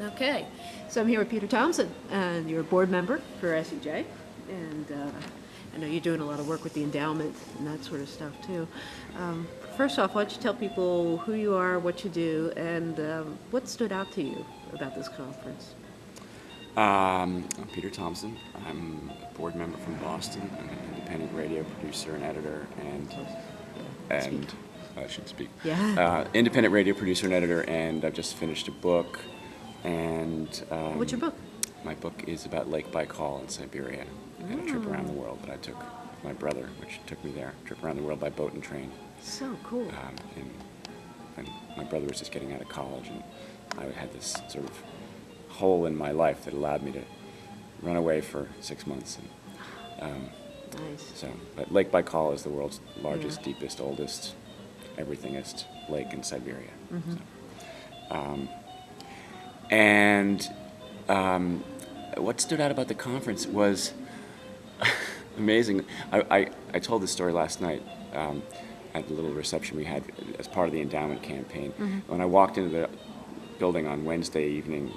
Okay, so I'm here with Peter Thomson, and you're a board member for SEJ, and I know you're doing a lot of work with the endowment and that sort of stuff too. First off, why don't you tell people who you are, what you do, and what stood out to you about this conference? I'm Peter Thomson. I'm a board member from Boston. I'm an independent radio producer and editor, and I should speak. Yeah. Independent radio producer and editor, and I've just finished a book. And What's your book? my book is about Lake Baikal in Siberia and a trip around the world that I took with my brother, which took me there. A trip around the world by boat and train. So cool. And my brother was just getting out of college, and I had this sort of hole in my life that allowed me to run away for 6 months. And, Nice. but Lake Baikal is the world's largest, deepest, oldest, everythingest lake in Siberia. Mm-hmm. What stood out about the conference was amazing. I told this story last night at the little reception we had as part of the endowment campaign. Mm-hmm. When I walked into the building on Wednesday evening,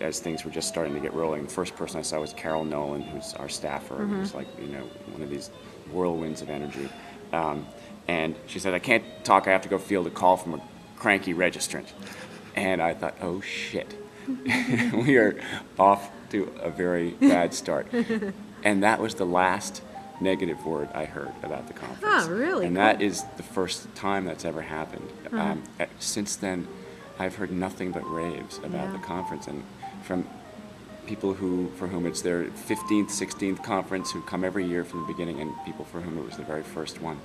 as things were just starting to get rolling, the first person I saw was Carol Nolan, who's our staffer, who's like, one of these whirlwinds of energy. And she said, "I can't talk, I have to go field a call from a cranky registrant." And I thought, oh shit, we are off to a very bad start. And that was the last negative word I heard about the conference. Oh, really? And Cool. that is the first time that's ever happened. Since then, I've heard nothing but raves about the conference, and from people for whom it's their 15th, 16th conference, who come every year from the beginning, and people for whom it was the very first one.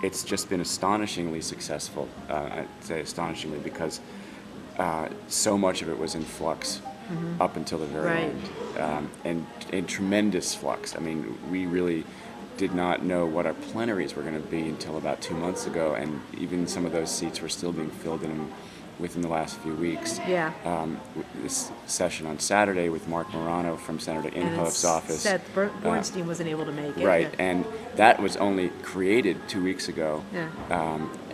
It's just been astonishingly successful. I'd say astonishingly because so much of it was in flux up until the very end, and in tremendous flux. I mean, we really did not know what our plenaries were going to be until about 2 months ago, and even some of those seats were still being filled within the last few weeks. Yeah. This session on Saturday with Mark Morano from Senator Inhofe's office. Seth Bornstein wasn't able to make it. Right, Yeah. and that was only created 2 weeks ago. Yeah.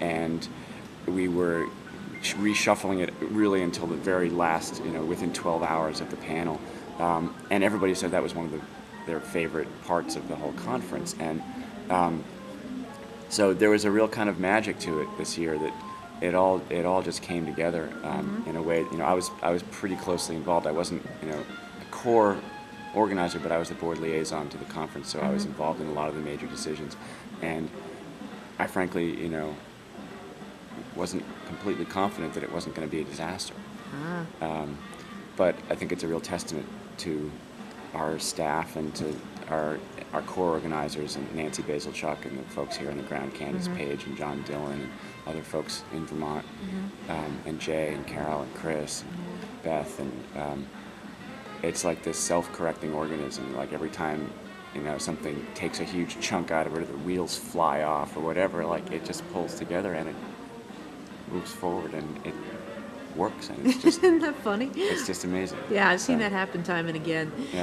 And we were reshuffling it really until the very last, within 12 hours of the panel. And everybody said that was one of their favorite parts of the whole conference. And so there was a real kind of magic to it this year that it all just came together in a way. I was pretty closely involved. I wasn't, a core organizer, but I was the board liaison to the conference, so I was involved in a lot of the major decisions. And I frankly, wasn't completely confident that it wasn't going to be a disaster. But I think it's a real testament to our staff and to our core organizers, and Nancy Basilchuk and the folks here on the ground, Candace Page and John Dillon and other folks in Vermont, and Jay and Carol and Chris and Beth, and it's like this self-correcting organism. Like every time something takes a huge chunk out of it, or the wheels fly off or whatever, like it just pulls together and it moves forward and it works, and it's just Isn't that funny? it's just amazing. Yeah, I've seen that happen time and again.